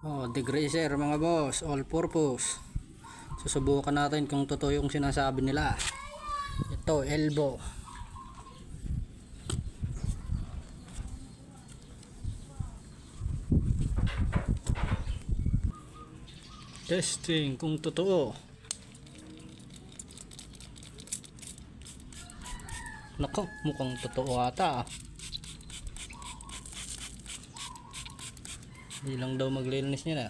Oh, degreaser mga boss, all purpose. Susubukan natin kung totoo yung sinasabi nila. Ito, elbow. Testing kung totoo. Nako, mukhang totoo ata. Hindi lang daw maglilinis niya na.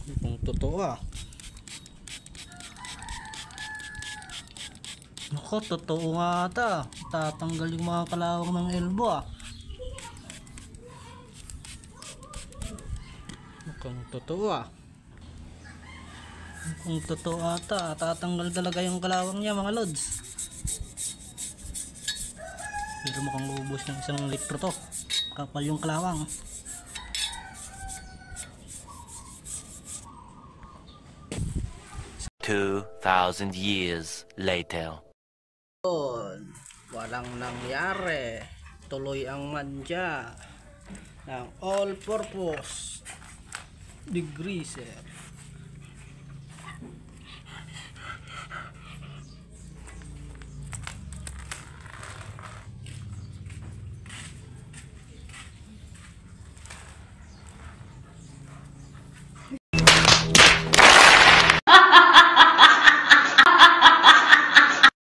Mukhang totoo ah. Nako, totoo nga ata. Tatanggal yung mga kalawang ng elbow ah. Mukhang totoo ah. Mukhang totoo ata. Tatanggal talaga yung kalawang niya mga lods. Pero mukhang ubos ng 1 litro to. Kapal yung kalawang. 2,000 years later. Walang nangyari. Tuloy ang manja ng all purpose degreaser.